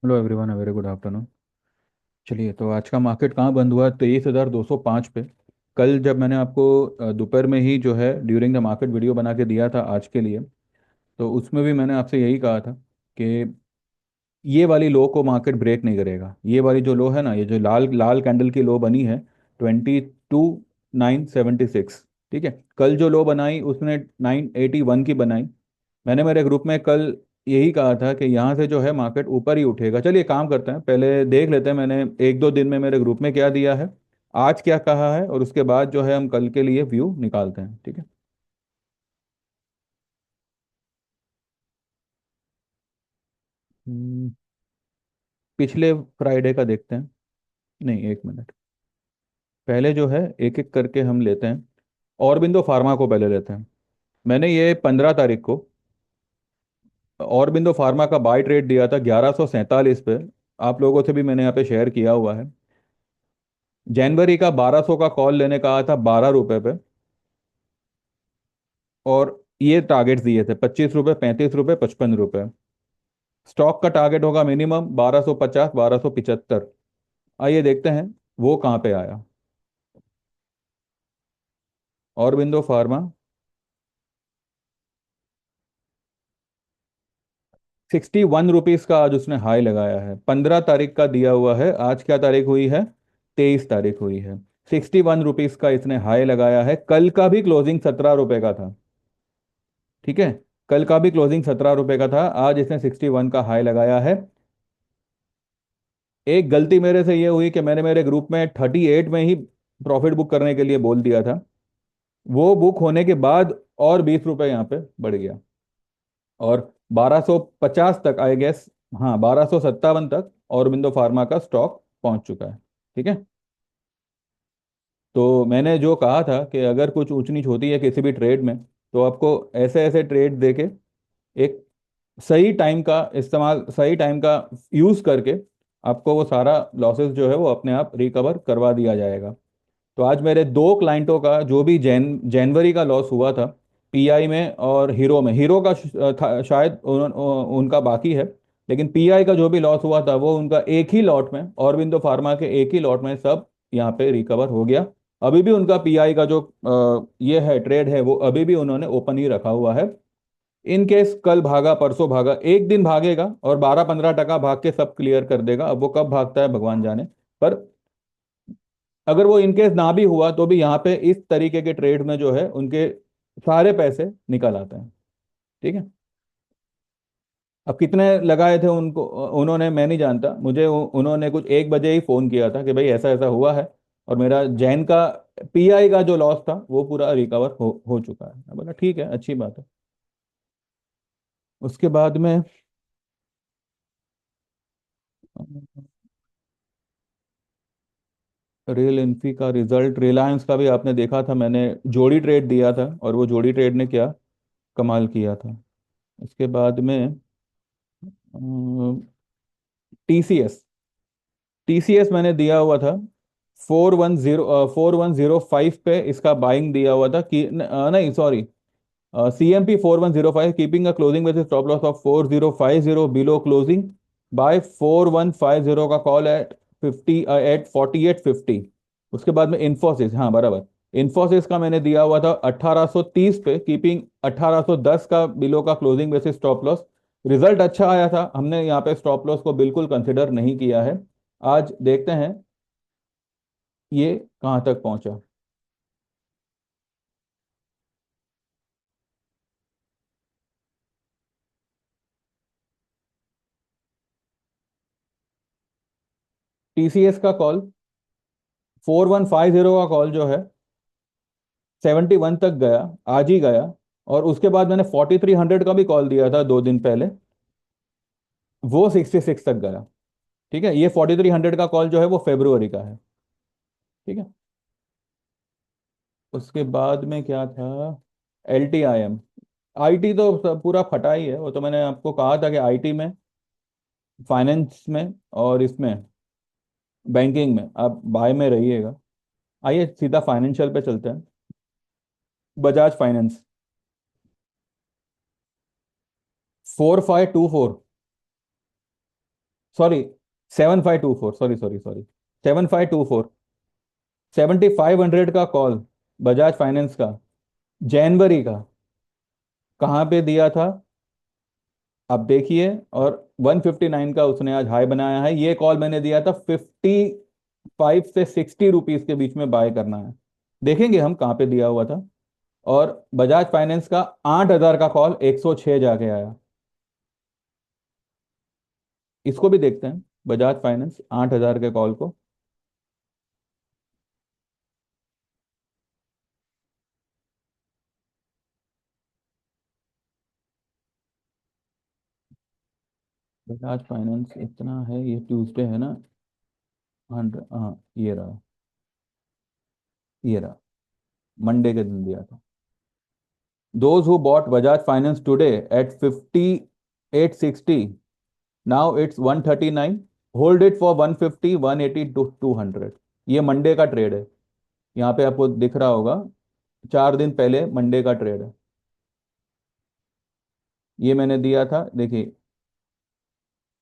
Hello everyone, very good afternoon. चलिए, तो आज का मार्केट कहाँ बंद हुआ? 23,205 पे। कल जब मैंने आपको दोपहर में ही जो है ड्यूरिंग द मार्केट वीडियो बना के दिया था आज के लिए, तो उसमें भी मैंने आपसे यही कहा था कि ये वाली लो को मार्केट ब्रेक नहीं करेगा। ये वाली जो लो है ना, ये जो लाल लाल कैंडल की लो बनी है, 22,976। ठीक है, कल जो लो बनाई उसने 981 की बनाई। मैंने मेरे ग्रुप में कल यही कहा था कि यहाँ से जो है मार्केट ऊपर ही उठेगा। चलिए काम करते हैं, पहले देख लेते हैं मैंने एक दो दिन में मेरे ग्रुप में क्या दिया है, आज क्या कहा है, और उसके बाद जो है हम कल के लिए व्यू निकालते हैं। ठीक है। हम्म, पिछले फ्राइडे का देखते हैं। नहीं, एक मिनट। पहले जो है एक एक करके हम लेते हैं। औरबिंदो फार्मा को पहले लेते हैं। मैंने ये 15 तारीख को औरबिंदो फार्मा का बाय ट्रेड दिया था 1147 पे। आप लोगों से भी मैंने यहाँ पे शेयर किया हुआ है। जनवरी का 1200 का कॉल लेने का आया था 12 रुपए पे। और ये टारगेट्स दिए थे 25 रुपये, 35 रुपये, 55 रुपये। स्टॉक का टारगेट होगा मिनिमम 1250, 1275। आइए देखते हैं वो कहाँ पे आया। औरबिंदो फार्मा 61 रुपीज का आज उसने हाई लगाया है। 15 तारीख का दिया हुआ है, आज क्या तारीख हुई है? 23 तारीख हुई है। 61 रुपीज का इसने हाई लगाया है। कल का भी क्लोजिंग 17 रुपए का था। ठीक है, कल का भी क्लोजिंग 17 रुपए का था, आज इसने 61 का हाई लगाया है। एक गलती मेरे से ये हुई कि मैंने मेरे ग्रुप में 38 में ही प्रॉफिट बुक करने के लिए बोल दिया था। वो बुक होने के बाद और 20 रुपए यहाँ पे बढ़ गया, और 1250 तक आई गेस। हाँ, 1257 तक औरबिंदो फार्मा का स्टॉक पहुंच चुका है। ठीक है। तो मैंने जो कहा था कि अगर कुछ ऊंच नीच होती है किसी भी ट्रेड में, तो आपको ऐसे ऐसे ट्रेड देके एक सही टाइम का इस्तेमाल, सही टाइम का यूज करके आपको वो सारा लॉसेस जो है वो अपने आप रिकवर करवा दिया जाएगा। तो आज मेरे दो क्लाइंटों का जो भी जनवरी का लॉस हुआ था, पीआई में और हीरो में। हीरो का शायद उनका बाकी है, लेकिन पीआई का जो भी लॉस हुआ था वो उनका एक ही लॉट में, ऑरबिंदो फार्मा के एक ही लॉट में सब यहाँ पे रिकवर हो गया। अभी भी उनका पीआई का जो ये है ट्रेड है, वो अभी भी उन्होंने ओपन ही रखा हुआ है। इन केस कल भागा, परसों भागा, एक दिन भागेगा और 12-15 टका भाग के सब क्लियर कर देगा। अब वो कब भागता है भगवान जाने। पर अगर वो इनकेस ना भी हुआ तो भी यहाँ पे इस तरीके के ट्रेड में जो है उनके सारे पैसे निकल आते हैं। ठीक है। अब कितने लगाए थे उनको, उन्होंने, मैं नहीं जानता। मुझे उन्होंने कुछ 1 बजे ही फोन किया था कि भाई ऐसा ऐसा हुआ है, और मेरा जैन का पीआई का जो लॉस था वो पूरा रिकवर हो चुका है। मैं बोला ठीक है, अच्छी बात है। उसके बाद में रेल इन्फी का रिजल्ट, रिलायंस का भी आपने देखा था, मैंने जोड़ी ट्रेड दिया था और वो जोड़ी ट्रेड ने क्या कमाल किया था। इसके बाद में टीसीएस, टीसीएस मैंने दिया हुआ था 4105 पे। इसका बाइंग दिया हुआ था कि नहीं sorry, CMP 4105, keeping a closing with stop loss of 4050 below closing by 4150 का कॉल एट 50 एट 4850। उसके बाद में इंफोसिस, हाँ बराबर, इंफोसिस का मैंने दिया हुआ था 1830 पे, कीपिंग 1810 का बिलो का closing basis stop loss. Result अच्छा आया था, हमने यहाँ पे स्टॉप लॉस को बिल्कुल कंसिडर नहीं किया है। आज देखते हैं ये कहाँ तक पहुंचा। टीसीएस का कॉल 4150 का कॉल जो है 71 तक गया, आज ही गया। और उसके बाद मैंने 4300 का भी कॉल दिया था 2 दिन पहले, वो 66 तक गया। ठीक है, ये 4300 का कॉल जो है वो फेब्रुवरी का है। ठीक है। उसके बाद में क्या था? LTIM, आईटी तो पूरा फटा ही है। वो तो मैंने आपको कहा था कि आईटी में, फाइनेंस में और इसमें बैंकिंग में आप बाय में रहिएगा। आइए सीधा फाइनेंशियल पे चलते हैं। Bajaj finance 4524, sorry, 7524, sorry sorry sorry, 7524, 7500 का कॉल, बजाज फाइनेंस का, जनवरी का, कहाँ पे दिया था आप देखिए। और 159 का उसने आज हाई बनाया है। ये कॉल मैंने दिया था 55 से 60 रुपीज के बीच में बाय करना है। देखेंगे हम कहाँ पे दिया हुआ था। और बजाज फाइनेंस का 8000 का कॉल 106 जाके आया। इसको भी देखते हैं, बजाज फाइनेंस 8000 के कॉल को। बजाज फाइनेंस इतना है, ये ट्यूसडे है ना। 100, हाँ ये रहा, ये रहा, मंडे के दिन दिया था। Those who bought Bajaj Finance today at 5860, now it's 139, hold it for 150, 180 to 200। ये मंडे का ट्रेड है, यहाँ पे आपको दिख रहा होगा, 4 दिन पहले मंडे का ट्रेड है। ये मैंने दिया था, देखिए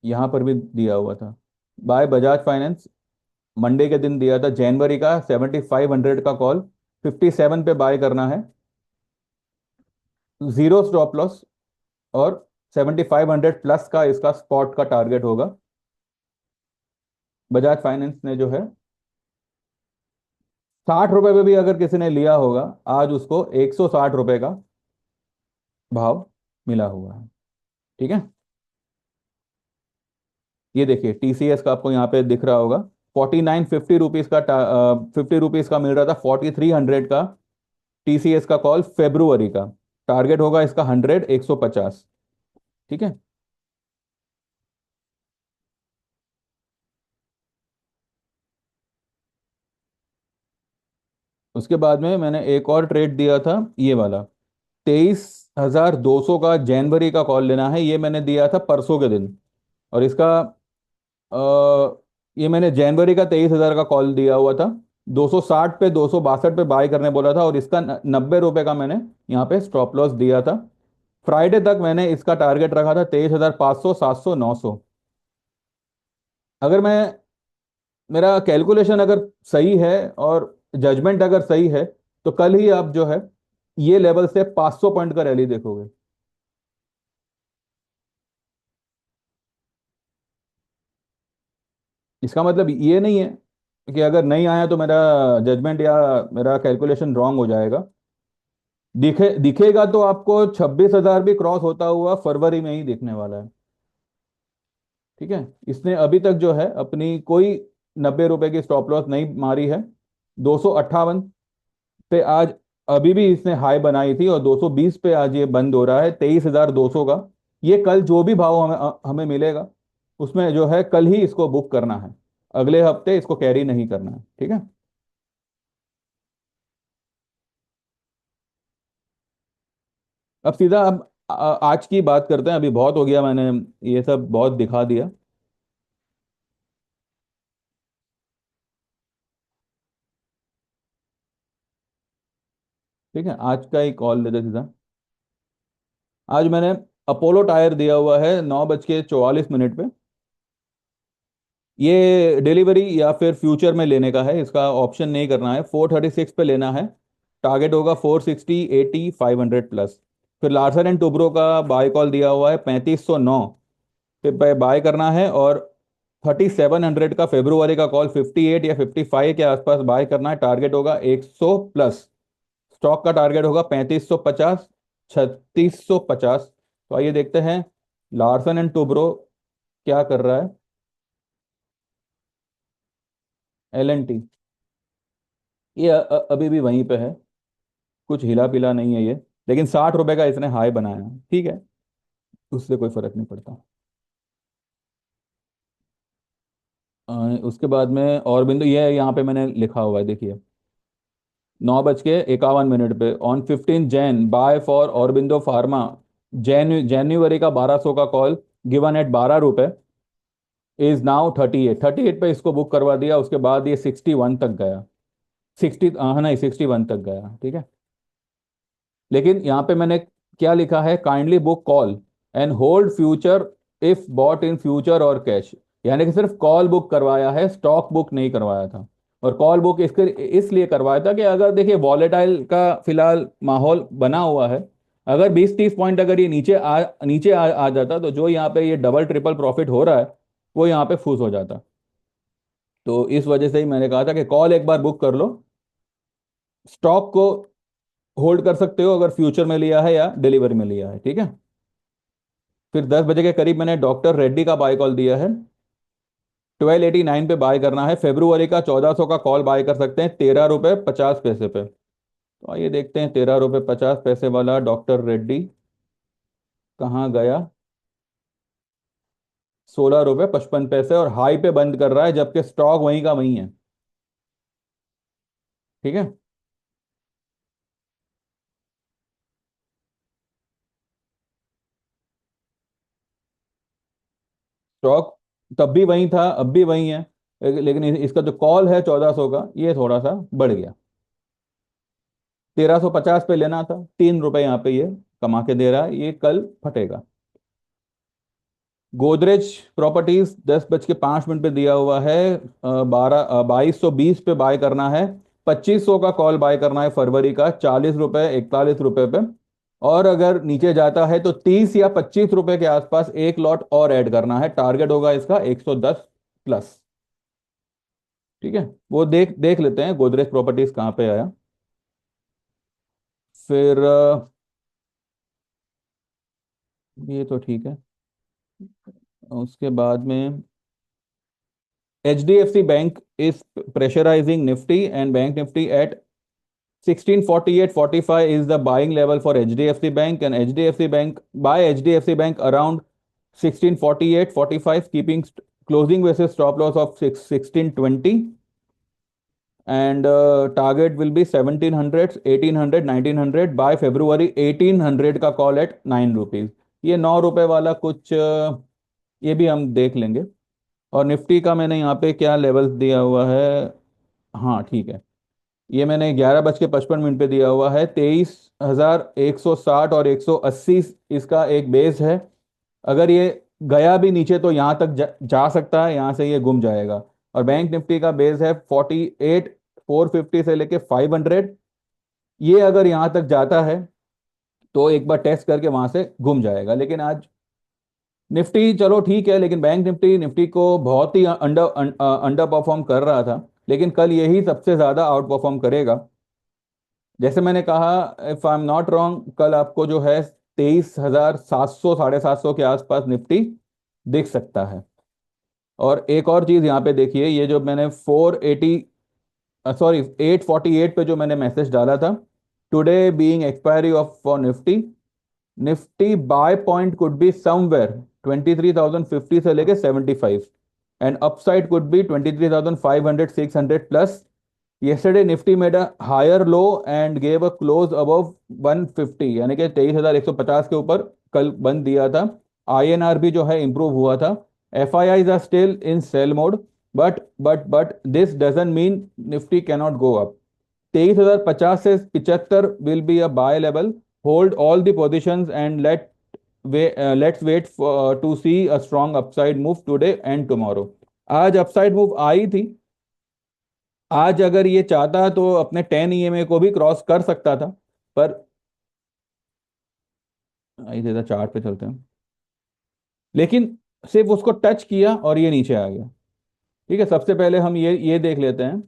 यहाँ पर भी दिया हुआ था, बाय बजाज फाइनेंस, मंडे के दिन दिया था जनवरी का, 7500 का कॉल, 57 पे बाय करना है, जीरो स्टॉप लॉस। और 7500 प्लस का इसका स्पॉट का टारगेट होगा। बजाज फाइनेंस ने जो है 60 रुपए पे भी अगर किसी ने लिया होगा, आज उसको 160 रुपए का भाव मिला हुआ है। ठीक है, ये देखिए टीसीएस का आपको यहाँ पे दिख रहा होगा, 4950 रुपीज का, 50 रुपीज का मिल रहा था, 4300 का टीसीएस का कॉल फेब्रुवरी का। टारगेट होगा इसका 100, 150। ठीक है, उसके बाद में मैंने एक और ट्रेड दिया था, ये वाला 23,200 का जनवरी का कॉल लेना है। ये मैंने दिया था परसों के दिन। और इसका ये मैंने जनवरी का 23,000 का कॉल दिया हुआ था, 260 पे, 262 पे बाय करने बोला था, और इसका 90 रुपए का मैंने यहाँ पे स्टॉप लॉस दिया था। फ्राइडे तक मैंने इसका टारगेट रखा था 23,500, 700, 900। अगर मैं, मेरा कैलकुलेशन अगर सही है और जजमेंट अगर सही है, तो कल ही आप जो है ये लेवल से 500 पॉइंट का रैली देखोगे। इसका मतलब ये नहीं है कि अगर नहीं आया तो मेरा जजमेंट या मेरा कैलकुलेशन रॉन्ग हो जाएगा। दिखेगा तो आपको 26,000 भी क्रॉस होता हुआ फरवरी में ही दिखने वाला है। ठीक है, इसने अभी तक जो है अपनी कोई 90 रुपए की स्टॉप लॉस नहीं मारी है। 258 पे आज अभी भी इसने हाई बनाई थी, और 220 पे आज ये बंद हो रहा है, 23,200 का। ये कल जो भी भाव हमें मिलेगा, उसमें जो है कल ही इसको बुक करना है, अगले हफ्ते इसको कैरी नहीं करना है। ठीक है, अब सीधा अब आज की बात करते हैं। अभी बहुत हो गया, मैंने ये सब बहुत दिखा दिया। ठीक है, आज का ही कॉल लेते सीधा। आज मैंने अपोलो टायर दिया हुआ है 9:44 पे। ये डिलीवरी या फिर फ्यूचर में लेने का है, इसका ऑप्शन नहीं करना है, 436 पे लेना है। टारगेट होगा 460, 80, 500 प्लस। फिर लार्सन एंड टुब्रो का बाय कॉल दिया हुआ है 3509 पे बाय करना है। और 3700 का फेब्रुवरी का कॉल 58 या 55 के आसपास बाय करना है। टारगेट होगा 100 प्लस। स्टॉक का टारगेट होगा 3550, 3650। तो आइए देखते हैं लार्सन एंड टुब्रो क्या कर रहा है। LNT, ये अभी भी वहीं पे है, कुछ हिला पिला नहीं है ये। लेकिन 60 रुपए का इसने हाई बनाया है। ठीक है, उससे कोई फर्क नहीं पड़ता। उसके बाद में और बिंदु ये है, यहाँ पे मैंने लिखा हुआ है देखिए, 9:51 पे, on 15 Jan buy for Aurobindo Pharma, जनवरी का 1200 का कॉल गिवन एट 12 रुपए, इज नाउ 38 पे इसको बुक करवा दिया। उसके बाद ये 61 तक गया, 60, हाँ नहीं 61 तक गया। ठीक है, लेकिन यहाँ पे मैंने क्या लिखा है, kindly book call and hold future if bought in future और कैश। यानी कि सिर्फ कॉल बुक करवाया है, स्टॉक बुक नहीं करवाया था। और कॉल बुक इसके इसलिए करवाया था कि अगर देखिए वॉलेटाइल का फिलहाल माहौल बना हुआ है, अगर 20-30 पॉइंट अगर ये नीचे आ जाता, तो जो यहाँ पे ये डबल ट्रिपल प्रॉफिट हो रहा है वो यहाँ पे फूस हो जाता। तो इस वजह से ही मैंने कहा था कि कॉल एक बार बुक कर लो, स्टॉक को होल्ड कर सकते हो अगर फ्यूचर में लिया है या डिलीवरी में लिया है, ठीक है। फिर 10 बजे के करीब मैंने डॉक्टर रेड्डी का बाय कॉल दिया है। 1289 पे बाय करना है, फेब्रुवरी का 1400 का कॉल बाय कर सकते हैं 13 रुपये 50 पैसे पे। तो आइए देखते हैं 13 रुपये 50 पैसे वाला डॉक्टर रेड्डी कहाँ गया। 16 रुपये 55 पैसे, और हाई पे बंद कर रहा है, जबकि स्टॉक वहीं का वहीं है, ठीक है। स्टॉक तब भी वहीं था, अब भी वहीं है, लेकिन इसका जो कॉल है 1400 का, ये थोड़ा सा बढ़ गया। 1350 पे लेना था, 3 रुपए यहाँ पे ये कमा के दे रहा है, ये कल फटेगा। गोदरेज प्रॉपर्टीज 10 बज के 5 मिनट पे दिया हुआ है, 2220 पे बाय करना है, 2500 का कॉल बाय करना है फरवरी का 40 रुपए 41 रुपए पे। और अगर नीचे जाता है तो 30 या 25 रुपए के आसपास एक लॉट और ऐड करना है, टारगेट होगा इसका 110 प्लस, ठीक है। वो देख देख लेते हैं गोदरेज प्रॉपर्टीज कहाँ पे आया। फिर ये तो ठीक है। उसके बाद में HDFC Bank is pressurizing Nifty and Bank Nifty at 1648.45 is the buying level for HDFC Bank, and HDFC Bank buy HDFC Bank around 1648.45, keeping closing versus stop loss of 1620, and target will be 1700, 1800, 1900 by February 1800 का call at 9 rupees. ये 9 रुपए वाला कुछ ये भी हम देख लेंगे। और निफ्टी का मैंने यहाँ पे क्या लेवल्स दिया हुआ है, हाँ ठीक है, ये मैंने 11 बज के 55 मिनट पे दिया हुआ है, 23,160 और 180 इसका एक बेस है। अगर ये गया भी नीचे तो यहाँ तक जा सकता है, यहाँ से ये गुम जाएगा। और बैंक निफ्टी का बेस है 48,450 से लेके 500, ये अगर यहाँ तक जाता है तो एक बार टेस्ट करके वहां से घूम जाएगा। लेकिन आज निफ्टी चलो ठीक है, लेकिन बैंक निफ्टी निफ्टी को बहुत ही अंडर अंडर परफॉर्म कर रहा था, लेकिन कल यही सबसे ज्यादा आउट परफॉर्म करेगा। जैसे मैंने कहा, if I am not wrong, कल आपको जो है 23,700 750 के आसपास निफ्टी दिख सकता है। और एक और चीज यहाँ पे देखिए, ये जो मैंने 480 सॉरी 848 पे जो मैंने मैसेज डाला था, today being expiry of for Nifty, Nifty by point could be somewhere 23,050 से लेके 75, and upside could be 23,500 600 plus. yesterday nifty made a higher low and gave a close above 150, यानी कि 23,150 के ऊपर कल बंद दिया था। INR भी जो है इंप्रूव हुआ था। FIIs are still in sell mode, but this doesn't mean nifty cannot go up। 23,050 से 75 will be a buy level, hold all the positions and let's wait to see a strong upside move today and tomorrow। आज upside move I थी, आज अगर ये चाहता तो अपने 10 EMA को भी क्रॉस कर सकता था, पर इधर चार्ट पे चलते हैं, लेकिन सिर्फ उसको टच किया और ये नीचे आ गया। ठीक है, सबसे पहले हम ये देख लेते हैं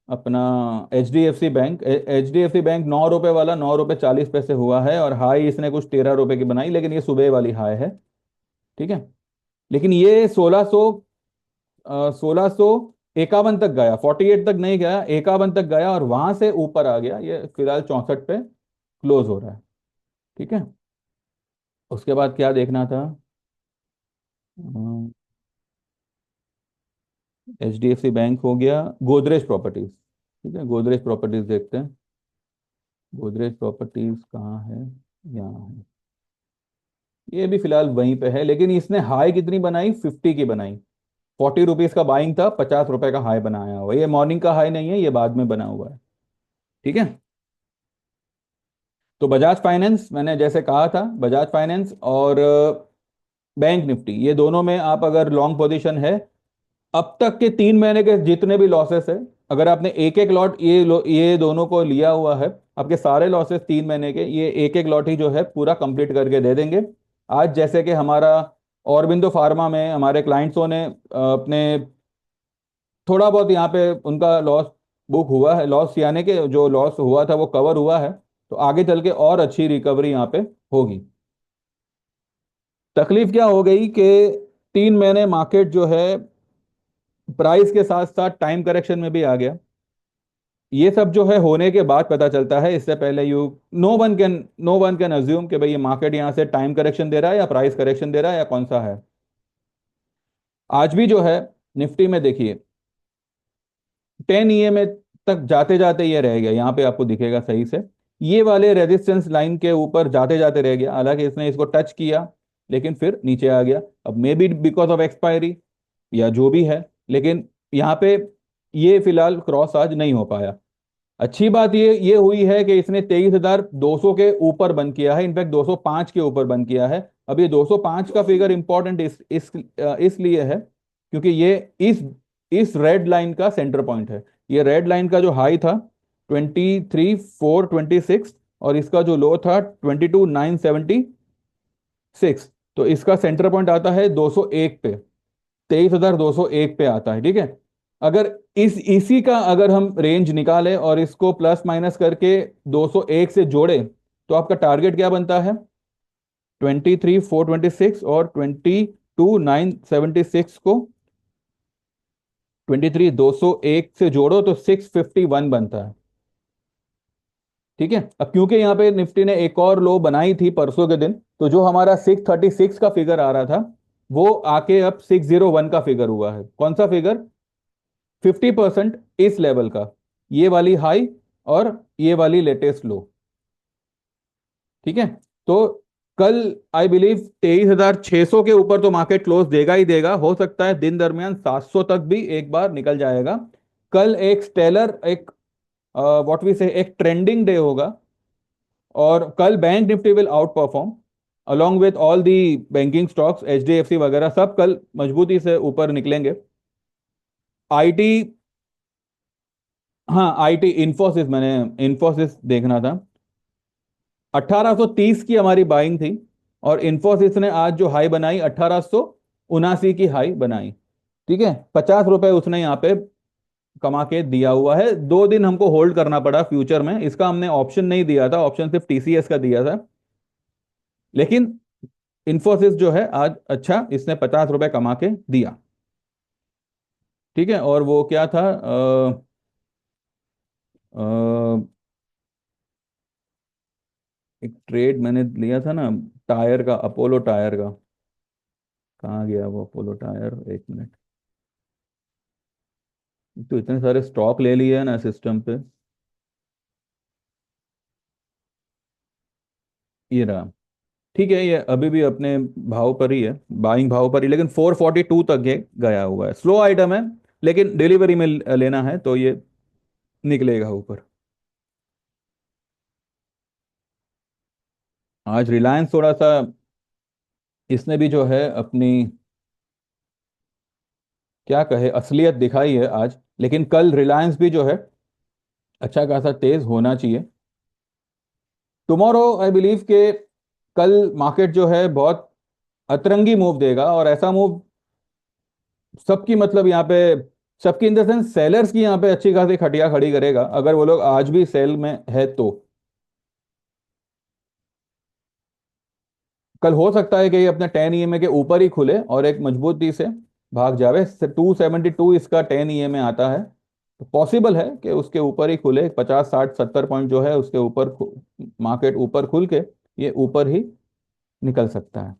अपना H D F C bank 9 रुपए वाला 9 रुपए 40 पैसे हुआ है, और हाई इसने कुछ 13 रुपए की बनाई, लेकिन ये सुबह वाली हाई है, ठीक है। लेकिन ये 1651 तक गया, 48 तक नहीं गया, 51 तक गया और वहां से ऊपर आ गया, ये फिलहाल 64 पे क्लोज हो रहा है, ठीक है। उसके बाद क्या देखना था, HDFC बैंक हो गया, गोदरेज प्रॉपर्टीज, ठीक है, गोदरेज प्रॉपर्टीज देखते हैं। गोदरेज प्रॉपर्टीज कहाँ है, यहाँ है। ये भी फिलहाल वहीं पे है, लेकिन इसने हाई कितनी बनाई, 50 की बनाई। 40 रुपीज का बाइंग था, 50 रुपए का हाई बनाया हुआ, ये मॉर्निंग का हाई नहीं है, ये बाद में बना हुआ है, ठीक है। तो बजाज फाइनेंस मैंने जैसे कहा था, बजाज फाइनेंस और बैंक निफ्टी, ये दोनों में आप अगर लॉन्ग पोजीशन है अब तक के 3 महीने के जितने भी लॉसेस है, अगर आपने एक एक लॉट ये दोनों को लिया हुआ है, आपके सारे लॉसेस 3 महीने के ये एक एक लॉट ही जो है पूरा कंप्लीट करके दे देंगे। आज जैसे कि हमारा औरबिंदो फार्मा में हमारे क्लाइंट्सों ने अपने थोड़ा बहुत यहाँ पे उनका लॉस बुक हुआ है, लॉस यानी कि जो लॉस हुआ था वो कवर हुआ है, तो आगे चल के और अच्छी रिकवरी यहाँ पे होगी। तकलीफ क्या हो गई कि 3 महीने मार्केट जो है प्राइस के साथ साथ टाइम करेक्शन में भी आ गया। ये सब जो है होने के बाद पता चलता है, इससे पहले you know one can assume कि भाई ये मार्केट यहाँ से टाइम करेक्शन दे रहा है या प्राइस करेक्शन दे रहा है या कौन सा है। आज भी जो है निफ्टी में देखिए 10 EMA तक जाते जाते ये रह गया, यहाँ पे आपको दिखेगा सही से, ये वाले रेजिस्टेंस लाइन के ऊपर जाते जाते रह गया, हालांकि इसने इसको टच किया लेकिन फिर नीचे आ गया। अब may be because of expiry या जो भी है, लेकिन यहाँ पे ये फिलहाल क्रॉस आज नहीं हो पाया। अच्छी बात ये हुई है कि इसने 23,200 के ऊपर बंद किया है, इनफैक्ट 205 के ऊपर बंद किया है। अब ये 205 का फिगर इंपॉर्टेंट इसलिए है क्योंकि ये इस रेड लाइन का सेंटर पॉइंट है। ये रेड लाइन का जो हाई था 23,426 और इसका जो लो था 22,976, तो इसका सेंटर पॉइंट आता है 201 पे, 23,201 पे आता है, ठीक है। अगर इसी का अगर हम रेंज निकालें और इसको प्लस माइनस करके 201 से जोड़े, तो आपका टारगेट क्या बनता है? 23,426 और 22,976 को 23,201 से जोड़ो तो 651 बनता है, ठीक है। अब क्योंकि यहाँ पे निफ्टी ने एक और लो बनाई थी परसों के दिन, तो जो हमारा 636 का फिगर आ रहा था वो आके अब 601 का फिगर हुआ है। कौन सा फिगर? 50% इस लेवल का, ये वाली हाई और ये वाली लेटेस्ट लो, ठीक है। तो कल आई बिलीव 23,600 के ऊपर तो मार्केट क्लोज देगा ही देगा, हो सकता है दिन दरमियान 700 तक भी एक बार निकल जाएगा। कल एक स्टेलर, एक व्हाट वी से एक ट्रेंडिंग डे होगा, और कल bank Nifty will out perform along with all the banking stocks, HDFC वगैरह सब कल मजबूती से ऊपर निकलेंगे। आईटी, हाँ आईटी इंफोसिस, मैंने इंफोसिस देखना था। 1830 की हमारी बाइंग थी और इंफोसिस ने आज जो हाई बनाई 1879 की हाई बनाई, ठीक है। 50 रुपए उसने यहाँ पे कमा के दिया हुआ है। 2 दिन हमको होल्ड करना पड़ा फ्यूचर में, इसका हमने ऑप्शन नहीं दिया था, ऑप्शन सिर्फ टीसीएस का दिया था, लेकिन इंफोसिस जो है आज अच्छा इसने 50 रुपए कमा के दिया, ठीक है। और वो क्या था, एक ट्रेड मैंने लिया था ना टायर का, अपोलो टायर का, कहाँ गया वो अपोलो टायर? एक मिनट, तो इतने सारे स्टॉक ले लिए हैं ना सिस्टम पे। ये रहा, ठीक है, ये अभी भी अपने भाव पर ही है, बाइंग भाव पर ही, लेकिन 442 तक ये गया हुआ है। स्लो आइटम है लेकिन डिलीवरी में लेना है तो ये निकलेगा ऊपर। आज रिलायंस थोड़ा सा, इसने भी जो है अपनी क्या कहे असलियत दिखाई है आज, लेकिन कल रिलायंस भी जो है अच्छा खासा तेज होना चाहिए। टुमारो आई बिलीव के कल मार्केट जो है बहुत अतरंगी मूव देगा, और ऐसा मूव सबकी मतलब यहाँ पे सबकी इन द सेंस सेलर्स की यहाँ पे अच्छी खासी खटिया खड़ी करेगा, अगर वो लोग आज भी सेल में है तो। कल हो सकता है कि ये अपने 10 EMA के ऊपर ही खुले और एक मजबूती से भाग जावे। 272 इसका 10 EMA आता है, तो पॉसिबल है कि उसके ऊपर ही खुले, 50 60 70 पॉइंट जो है उसके ऊपर मार्केट ऊपर खुल के ये ऊपर ही निकल सकता है,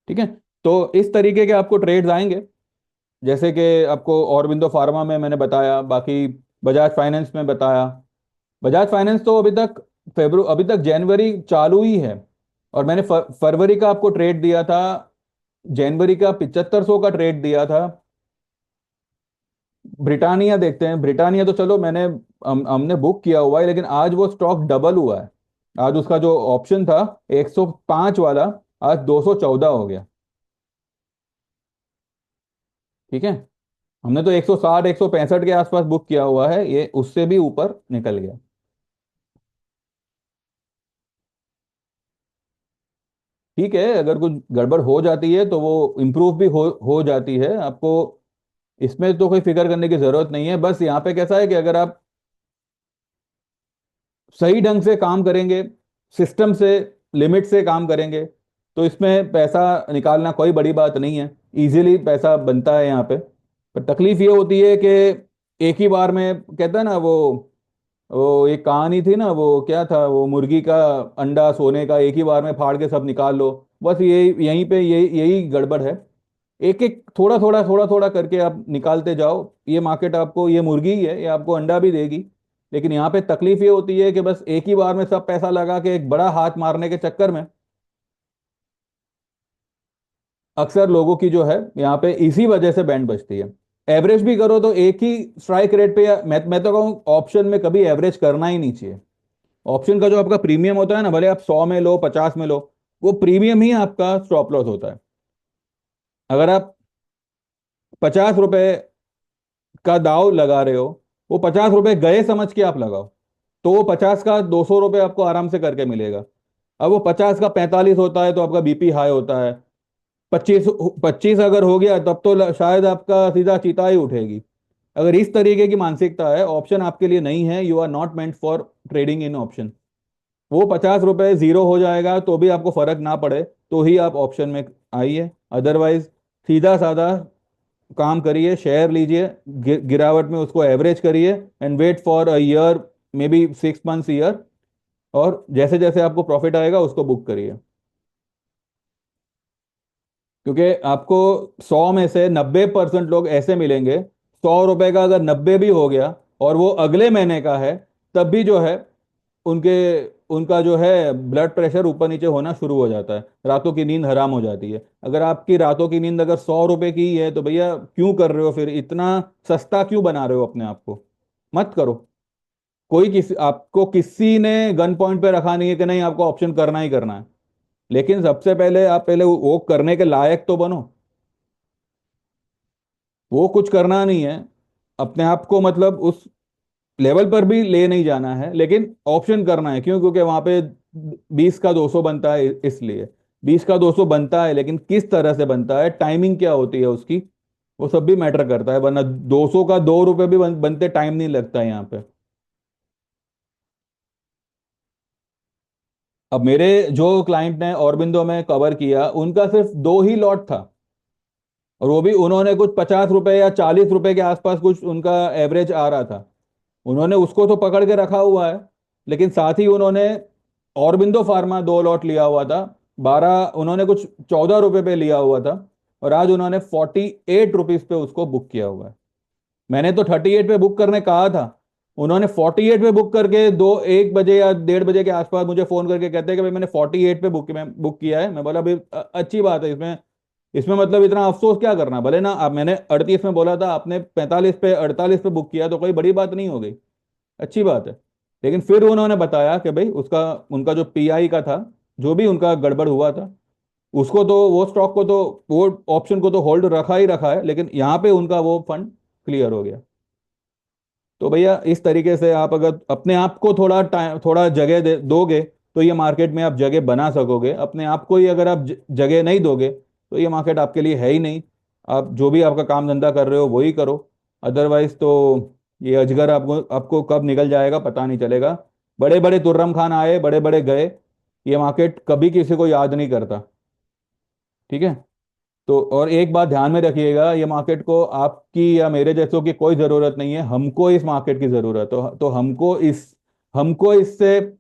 ठीक है। तो इस तरीके के आपको ट्रेड्स आएंगे, जैसे कि आपको ऑरबिंदो फार्मा में मैंने बताया, बाकी बजाज फाइनेंस में बताया। बजाज फाइनेंस तो अभी तक जनवरी चालू ही है, और मैंने फरवरी का आपको ट्रेड दिया था, जनवरी का 7500 का ट्रेड दिया था। ब्रिटानिया देखते हैं, ब्रिटानिया तो चलो हमने बुक किया हुआ है, लेकिन आज वो स्टॉक डबल हुआ है। आज उसका जो ऑप्शन था 105 वाला आज 214 हो गया। ठीक है। हमने तो 160 165 के आसपास बुक किया हुआ है, ये उससे भी ऊपर निकल गया। ठीक है, अगर कुछ गड़बड़ हो जाती है तो वो इम्प्रूव भी हो जाती है आपको। इसमें तो कोई फिक्र करने की जरूरत नहीं है। बस यहाँ पे कैसा है कि अगर आप सही ढंग से काम करेंगे, सिस्टम से, लिमिट से काम करेंगे, तो इसमें पैसा निकालना कोई बड़ी बात नहीं है। इजीली पैसा बनता है यहाँ पे। पर तकलीफ ये होती है कि एक ही बार में, कहता है ना वो एक कहानी थी ना, वो क्या था, वो मुर्गी का अंडा सोने का, एक ही बार में फाड़ के सब निकाल लो। बस ये यहीं पे यही गड़बड़ है। एक एक थोड़ा थोड़ा करके आप निकालते जाओ। ये मार्केट आपको, ये मुर्गी ही है, ये आपको अंडा भी देगी। लेकिन यहाँ पे तकलीफ ये होती है कि बस एक ही बार में सब पैसा लगा के एक बड़ा हाथ मारने के चक्कर में अक्सर लोगों की जो है यहाँ पे इसी वजह से बैंड बजती है। एवरेज भी करो तो एक ही स्ट्राइक रेट पे, या मैं तो कहूँ ऑप्शन में कभी एवरेज करना ही नहीं चाहिए। ऑप्शन का जो आपका प्रीमियम होता है ना, भले आप 100 में लो 50 में लो, वो प्रीमियम ही आपका स्टॉप लॉस होता है। अगर आप 50 रुपए का दाव लगा रहे हो, वो 50 रुपए गए समझ के आप लगाओ, तो वो 50 का 200 रुपये आपको आराम से करके मिलेगा। अब वो 50 का 45 होता है तो आपका बीपी हाई होता है। 25 25 अगर हो गया तब तो शायद आपका सीधा चीता ही उठेगी। अगर इस तरीके की मानसिकता है, ऑप्शन आपके लिए नहीं है, you are not meant for trading in option. वो 50 रुपए जीरो हो जाएगा तो भी आपको फर्क ना पड़े, तो ही आप ऑप्शन में आइए। अदरवाइज सीधा साधा काम करिए, शेयर लीजिए, गिरावट में उसको एवरेज करिए, and wait for a year, may be 6 months, year. और जैसे जैसे आपको प्रॉफिट आएगा उसको बुक करिए। क्योंकि आपको 100 में से 90% लोग ऐसे मिलेंगे, 100 रुपए का अगर 90 भी हो गया और वो अगले महीने का है, तब भी जो है उनके उनका जो है ब्लड प्रेशर ऊपर नीचे होना शुरू हो जाता है, रातों की नींद हराम हो जाती है। अगर आपकी रातों की नींद अगर 100 रुपए की ही है तो भैया क्यों कर रहे हो, फिर इतना सस्ता क्यों बना रहे हो अपने आप को? मत करो। कोई किसी आपको किसी ने गन पॉइंट पे रखा नहीं है कि नहीं आपको ऑप्शन करना ही करना है। लेकिन सबसे पहले आप पहले वो करने के लायक तो बनो। वो कुछ करना नहीं है, अपने आप को मतलब उस लेवल पर भी ले नहीं जाना है, लेकिन ऑप्शन करना है। क्यों? क्योंकि वहां पे 20 का 200 बनता है, इसलिए 20 का 200 बनता है। लेकिन किस तरह से बनता है, टाइमिंग क्या होती है उसकी, वो सब भी मैटर करता है। वरना 200 का 2 रुपए भी बनते टाइम नहीं लगता है यहाँ पे। अब मेरे जो क्लाइंट ने ऑरबिंदो में कवर किया, उनका सिर्फ 2 ही लॉट था। और वो भी उन्होंने कुछ 50 रुपए या 40 रुपए के आसपास कुछ उनका एवरेज आ रहा था। उन्होंने उसको तो पकड़ के रखा हुआ है, लेकिन साथ ही उन्होंने औरबिंदो फार्मा 2 लॉट लिया हुआ था। 12, उन्होंने कुछ 14 रुपए पे लिया हुआ था। और आज उन्होंने 48 रुपीज पे उसको बुक किया हुआ है। मैंने तो 38 पे बुक करने कहा था, उन्होंने 48 पे बुक करके 1 बजे या 1:30 बजे के आसपास मुझे फोन करके कहते हैं कि भाई मैंने 48 पे बुक किया है। मैं बोला भाई अच्छी बात है, इसमें इसमें मतलब इतना अफसोस क्या करना? भले ना, अब मैंने 38 में बोला था, आपने 45 पे 48 पे बुक किया, तो कोई बड़ी बात नहीं हो गई, अच्छी बात है। लेकिन फिर उन्होंने बताया कि भाई उसका, उनका जो पीआई का था, जो भी उनका गड़बड़ हुआ था, उसको तो, वो स्टॉक को तो, वो ऑप्शन को तो होल्ड रखा ही रखा है, लेकिन यहाँ पे उनका वो फंड क्लियर हो गया। तो भैया इस तरीके से आप अगर अपने आप को थोड़ा टाइम, थोड़ा जगह दोगे, तो ये मार्केट में आप जगह बना सकोगे। अपने आप को ही अगर आप जगह नहीं दोगे तो ये मार्केट आपके लिए है ही नहीं। आप जो भी आपका काम धंधा कर रहे हो वही करो। अदरवाइज तो ये अजगर आपको आपको कब निकल जाएगा पता नहीं चलेगा। बड़े बड़े तुर्रम खान आए, बड़े बड़े गए, ये मार्केट कभी किसी को याद नहीं करता। ठीक है। तो और एक बात ध्यान में रखिएगा, ये मार्केट को आपकी या मेरे जैसों की कोई जरूरत नहीं है, हमको इस मार्केट की जरूरत है। तो हमको इससे,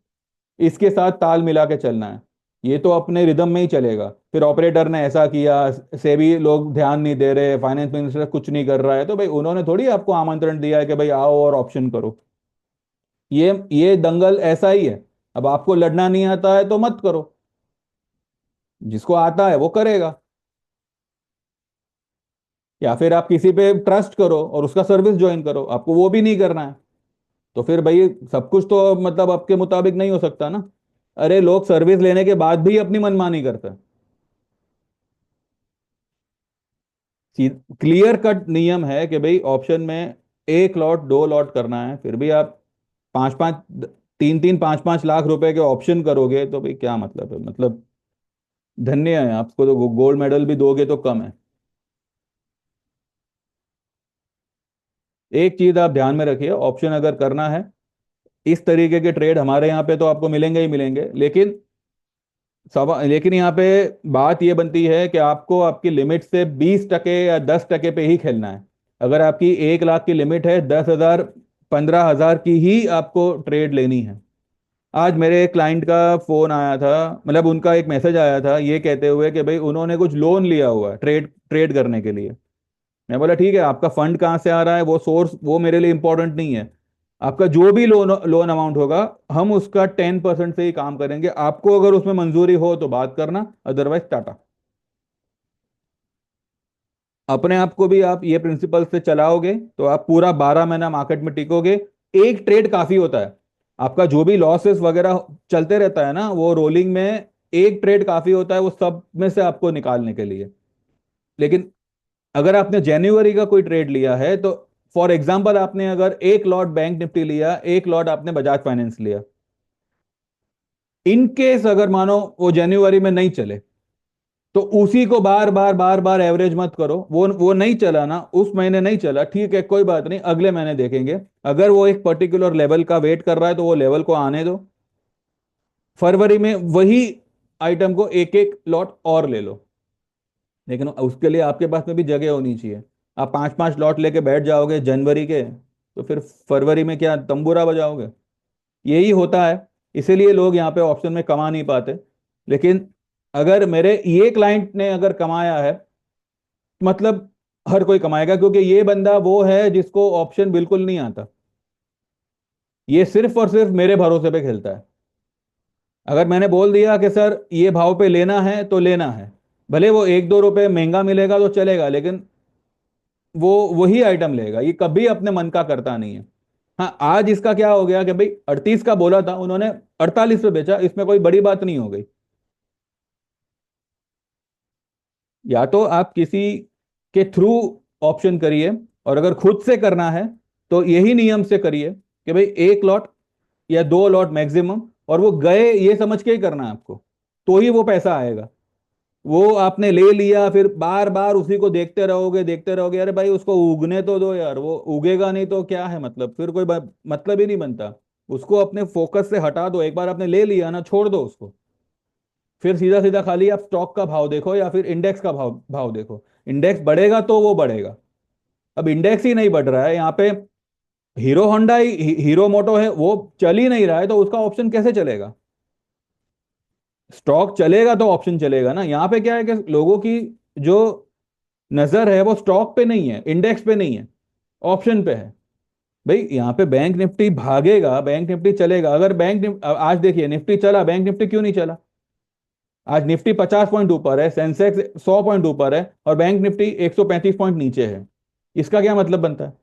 इसके साथ ताल मिला के चलना है। ये तो अपने रिदम में ही चलेगा। फिर ऑपरेटर ने ऐसा किया, सेबी लोग ध्यान नहीं दे रहे, फाइनेंस मिनिस्टर कुछ नहीं कर रहा है, तो भाई उन्होंने थोड़ी आपको आमंत्रण दिया है कि भाई आओ और ऑप्शन करो। ये दंगल ऐसा ही है। अब आपको लड़ना नहीं आता है तो मत करो, जिसको आता है वो करेगा। या फिर आप किसी पे ट्रस्ट करो और उसका सर्विस ज्वाइन करो, आपको वो भी नहीं करना है। तो फिर भाई सब कुछ तो मतलब आपके मुताबिक नहीं हो सकता ना। अरे लोग सर्विस लेने के बाद भी अपनी मनमानी करते हैं। क्लियर कट नियम है कि भाई ऑप्शन में एक लॉट दो लॉट करना है, फिर भी आप पाँच पाँच तीन तीन पाँच पाँच लाख रुपए के ऑप्शन करोगे तो भाई क्या मतलब है? मतलब धन्य है आपको, तो गोल्ड मेडल भी दोगे तो कम है। एक चीज आप ध्यान में रखिए, ऑप्शन अगर करना है, इस तरीके के ट्रेड हमारे यहाँ पे तो आपको मिलेंगे ही मिलेंगे, लेकिन यहाँ पे बात ये बनती है कि आपको आपकी लिमिट से 20% या 10% पे ही खेलना है। अगर आपकी 1 लाख की लिमिट है, 10,000 15,000 की ही आपको ट्रेड लेनी है। आज मेरे एक क्लाइंट का फोन आया था, मतलब उनका एक मैसेज आया था ये कहते हुए कि भाई उन्होंने कुछ लोन लिया हुआ है ट्रेड ट्रेड करने के लिए। मैं बोला ठीक है, आपका फंड कहाँ से आ रहा है, वो सोर्स वो मेरे लिए इंपॉर्टेंट नहीं है। आपका जो भी लोन लोन अमाउंट होगा, हम उसका 10% से ही काम करेंगे। आपको अगर उसमें मंजूरी हो तो बात करना, अदरवाइज टाटा। अपने आप को भी आप ये प्रिंसिपल से चलाओगे तो आप पूरा 12 महीना मार्केट में टिकोगे। एक ट्रेड काफी होता है। आपका जो भी लॉसेस वगैरह चलते रहता है ना, वो रोलिंग में एक ट्रेड काफी होता है वो सब में से आपको निकालने के लिए। लेकिन अगर आपने जनवरी का कोई ट्रेड लिया है तो, फॉर एग्जांपल आपने अगर एक लॉट बैंक निफ्टी लिया, एक लॉट आपने बजाज फाइनेंस लिया, इन केस अगर मानो वो जनवरी में नहीं चले, तो उसी को बार बार बार बार एवरेज मत करो। वो नहीं चला ना, उस महीने नहीं चला, ठीक है कोई बात नहीं, अगले महीने देखेंगे। अगर वो एक पर्टिकुलर लेवल का वेट कर रहा है तो वो लेवल को आने दो। फरवरी में वही आइटम को एक एक लॉट और ले लो। लेकिन उसके लिए आपके पास में भी जगह होनी चाहिए। आप पांच पांच लॉट लेके बैठ जाओगे जनवरी के, तो फिर फरवरी में क्या तंबूरा बजाओगे? यही होता है। इसीलिए लोग यहाँ पे ऑप्शन में कमा नहीं पाते। लेकिन अगर मेरे ये क्लाइंट ने अगर कमाया है, मतलब हर कोई कमाएगा, क्योंकि ये बंदा वो है जिसको ऑप्शन बिल्कुल नहीं आता। ये सिर्फ और सिर्फ मेरे भरोसे पे खेलता है। अगर मैंने बोल दिया कि सर ये भाव पे लेना है तो लेना है, भले वो एक दो रुपए महंगा मिलेगा तो चलेगा, लेकिन वो वही आइटम लेगा। ये कभी अपने मन का करता नहीं है। हाँ, आज इसका क्या हो गया कि भाई 38 का बोला था, उन्होंने 48 पे बेचा, इसमें कोई बड़ी बात नहीं हो गई। या तो आप किसी के थ्रू ऑप्शन करिए, और अगर खुद से करना है तो यही नियम से करिए कि भाई एक लॉट या दो लॉट मैक्सिमम, और वो गए ये समझ के ही करना है आपको, तो ही वो पैसा आएगा। वो आपने ले लिया फिर बार बार उसी को देखते रहोगे, अरे भाई उसको उगने तो दो यार, वो उगेगा नहीं तो क्या है मतलब, फिर कोई मतलब ही नहीं बनता। उसको अपने फोकस से हटा दो। एक बार आपने ले लिया ना, छोड़ दो उसको। फिर सीधा सीधा खाली आप स्टॉक का भाव देखो या फिर इंडेक्स का भाव भाव देखो। इंडेक्स बढ़ेगा तो वो बढ़ेगा। अब इंडेक्स ही नहीं बढ़ रहा है यहाँ पे, हीरो होंडा हीरो मोटो है, वो चल ही नहीं रहा है, तो उसका ऑप्शन कैसे चलेगा? स्टॉक चलेगा तो ऑप्शन चलेगा ना। यहाँ पे क्या है कि लोगों की जो नजर है वो स्टॉक पे नहीं है, इंडेक्स पे नहीं है, ऑप्शन पे है। भाई यहाँ पे बैंक निफ्टी भागेगा, बैंक निफ्टी चलेगा। अगर आज देखिए निफ्टी चला, बैंक निफ्टी क्यों नहीं चला? आज निफ्टी 50 पॉइंट ऊपर है, सेंसेक्स 100 पॉइंट ऊपर है, और बैंक निफ्टी 135 पॉइंट नीचे है। इसका क्या मतलब बनता है?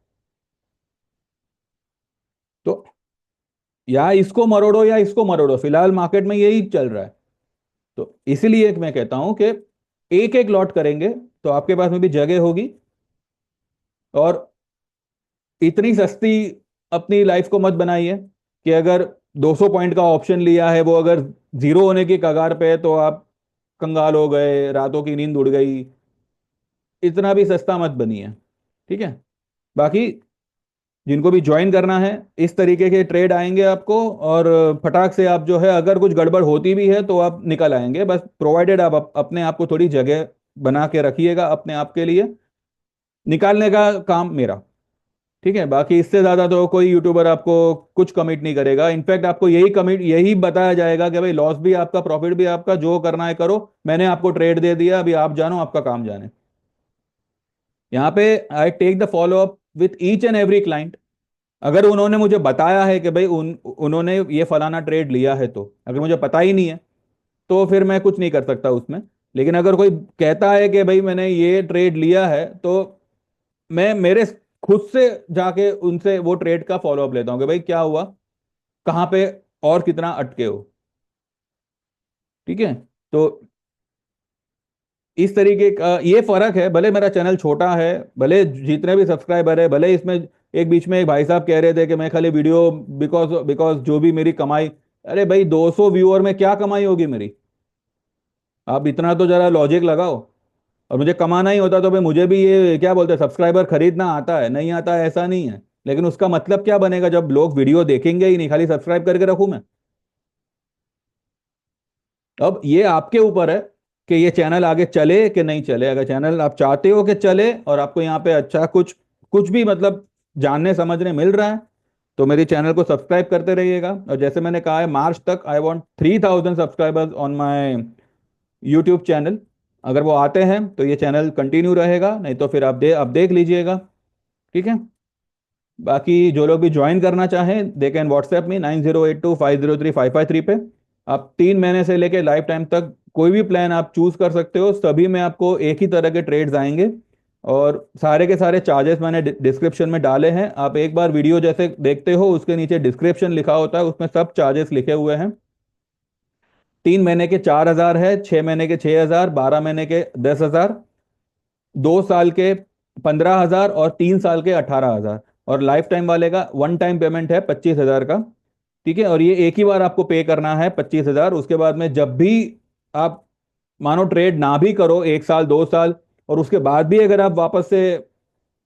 तो या इसको मरोड़ो या इसको मरोड़ो, फिलहाल मार्केट में यही चल रहा है। तो इसीलिए मैं कहता हूं कि एक एक लॉट करेंगे तो आपके पास में भी जगह होगी। और इतनी सस्ती अपनी लाइफ को मत बनाइए कि अगर 200 पॉइंट का ऑप्शन लिया है, वो अगर जीरो होने की कगार पे है तो आप कंगाल हो गए, रातों की नींद उड़ गई। इतना भी सस्ता मत बनिए। ठीक है। बाकी जिनको भी ज्वाइन करना है, इस तरीके के ट्रेड आएंगे आपको, और फटाक से आप जो है, अगर कुछ गड़बड़ होती भी है तो आप निकल आएंगे, बस प्रोवाइडेड आप अपने आप को थोड़ी जगह बना के रखिएगा अपने आप के लिए। निकालने का काम मेरा। ठीक है। बाकी इससे ज्यादा तो कोई यूट्यूबर आपको कुछ कमिट नहीं करेगा। इनफैक्ट आपको यही बताया जाएगा कि भाई लॉस भी आपका, प्रॉफिट भी आपका, जो करना है करो, मैंने आपको ट्रेड दे दिया, अभी आप जानो आपका काम जाने। यहाँ पे I take the follow up with each and every client. अगर उन्होंने मुझे बताया है कि भाई उन्होंने ये फलाना ट्रेड लिया है, तो अगर मुझे पता ही नहीं है तो फिर मैं कुछ नहीं कर सकता उसमें। लेकिन अगर कोई कहता है कि भाई मैंने ये ट्रेड लिया है, तो मैं मेरे खुद से जाके उनसे वो ट्रेड का फॉलो अप लेता हूँ कि भाई क्या हुआ, कहाँ पे और कितना अटके हो। ठीक है। तो इस तरीके का ये फर्क है। भले मेरा चैनल छोटा है, भले जितने भी सब्सक्राइबर है, भले इसमें एक बीच में एक भाई साहब कह रहे थे कि मैं खाली वीडियो बिकॉज बिकॉज जो भी मेरी कमाई, अरे भाई 200 व्यूअर में क्या कमाई होगी मेरी? आप इतना तो जरा लॉजिक लगाओ। और मुझे कमाना ही होता तो भाई मुझे भी ये क्या बोलते हैं सब्सक्राइबर खरीदना आता है, नहीं आता है ऐसा नहीं है, लेकिन उसका मतलब क्या बनेगा जब लोग वीडियो देखेंगे ही नहीं, खाली सब्सक्राइब करके रखूं मैं? अब ये आपके ऊपर है कि ये चैनल आगे चले कि नहीं चले। अगर चैनल आप चाहते हो कि चले और आपको यहाँ पे अच्छा कुछ कुछ भी मतलब जानने समझने मिल रहा है, तो मेरे चैनल को सब्सक्राइब करते रहिएगा। और जैसे मैंने कहा है, मार्च तक I want 3000 subscribers on my YouTube channel. अगर वो आते हैं तो ये चैनल कंटिन्यू रहेगा, नहीं तो फिर आप देख लीजिएगा। ठीक है। बाकी जो लोग भी ज्वाइन करना चाहें दे कैन व्हाट्सएप में 9082503553 पे। आप 3 महीने से लेके लाइफ टाइम तक कोई भी प्लान आप चूज कर सकते हो, सभी में आपको एक ही तरह के ट्रेड्स आएंगे। और सारे के सारे चार्जेस मैंने डिस्क्रिप्शन में डाले हैं। आप एक बार वीडियो जैसे देखते हो उसके नीचे डिस्क्रिप्शन लिखा होता है, उसमें सब चार्जेस लिखे हुए हैं। 3 महीने के 4000 है, 6 महीने के 6000, 12 महीने के 10,000, 2 साल के 15,000 और 3 साल के 18,000। और लाइफ टाइम वाले का वन टाइम पेमेंट है 25,000 का। ठीक है। और ये एक ही बार आपको पे करना है 25,000। उसके बाद में जब भी आप मानो ट्रेड ना भी करो 1 साल 2 साल, और उसके बाद भी अगर आप वापस से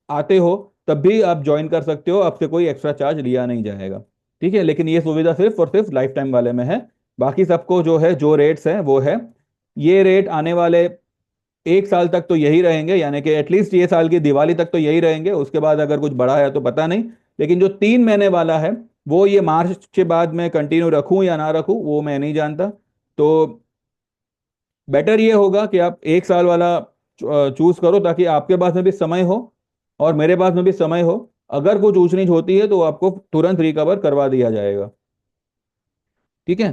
आते हो, तब भी आप ज्वाइन कर सकते हो, आपसे कोई एक्स्ट्रा चार्ज लिया नहीं जाएगा। ठीक है। लेकिन ये सुविधा सिर्फ और सिर्फ लाइफ टाइम वाले में है। बाकी सबको जो है जो रेट्स है वो है। ये रेट आने वाले 1 साल तक तो यही रहेंगे, यानी कि एटलीस्ट ये साल की दिवाली तक तो यही रहेंगे। उसके बाद अगर कुछ बढ़ा है तो पता नहीं। लेकिन जो 3 महीने वाला है वो ये मार्च के बाद में कंटिन्यू रखूं या ना रखूं वो मैं नहीं जानता। तो बेटर ये होगा कि आप 1 साल वाला चूज करो, ताकि आपके पास में भी समय हो और मेरे पास में भी समय हो। अगर कुछ ऊंच नीच होती है तो आपको तुरंत रिकवर करवा दिया जाएगा। ठीक है।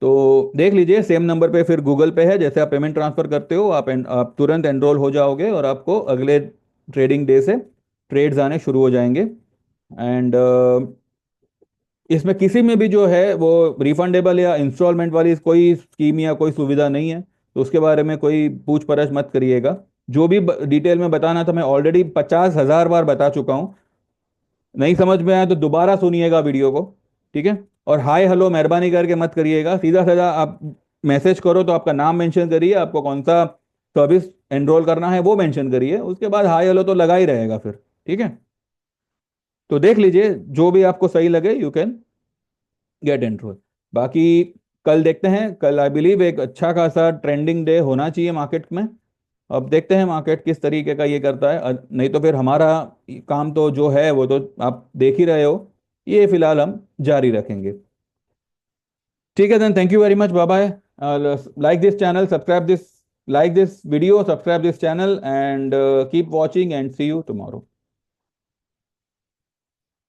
तो देख लीजिए, सेम नंबर पे फिर गूगल पे है, जैसे आप पेमेंट ट्रांसफर करते हो आप तुरंत एनरोल हो जाओगे और आपको अगले ट्रेडिंग डे से ट्रेड्स आने शुरू हो जाएंगे। एंड इसमें किसी में भी जो है वो रिफंडेबल या इंस्टॉलमेंट वाली कोई स्कीम या कोई सुविधा नहीं है, तो उसके बारे में कोई पूछ परछ मत करिएगा। जो भी डिटेल में बताना था मैं ऑलरेडी 50,000 बार बता चुका हूँ। नहीं समझ में आया तो दोबारा सुनिएगा वीडियो को। ठीक है। और हाय हेलो मेहरबानी करके मत करिएगा, सीधा सीधा आप मैसेज करो तो आपका नाम मेंशन करिए, आपको कौन सा सर्विस एनरोल करना है वो मेंशन करिए, उसके बाद हाय हेलो तो लगा ही रहेगा फिर। ठीक है। तो देख लीजिए, जो भी आपको सही लगे यू कैन गेट एनरोल। बाकी कल देखते हैं, कल आई बिलीव एक अच्छा खासा ट्रेंडिंग डे होना चाहिए मार्केट में। अब देखते हैं मार्केट किस तरीके का ये करता है। नहीं तो फिर हमारा काम तो जो है वो तो आप देख ही रहे हो, ये फिलहाल हम जारी रखेंगे। ठीक है, then thank you very much, bye bye. Like this channel, subscribe this, like this video, subscribe this channel and keep watching and see you tomorrow.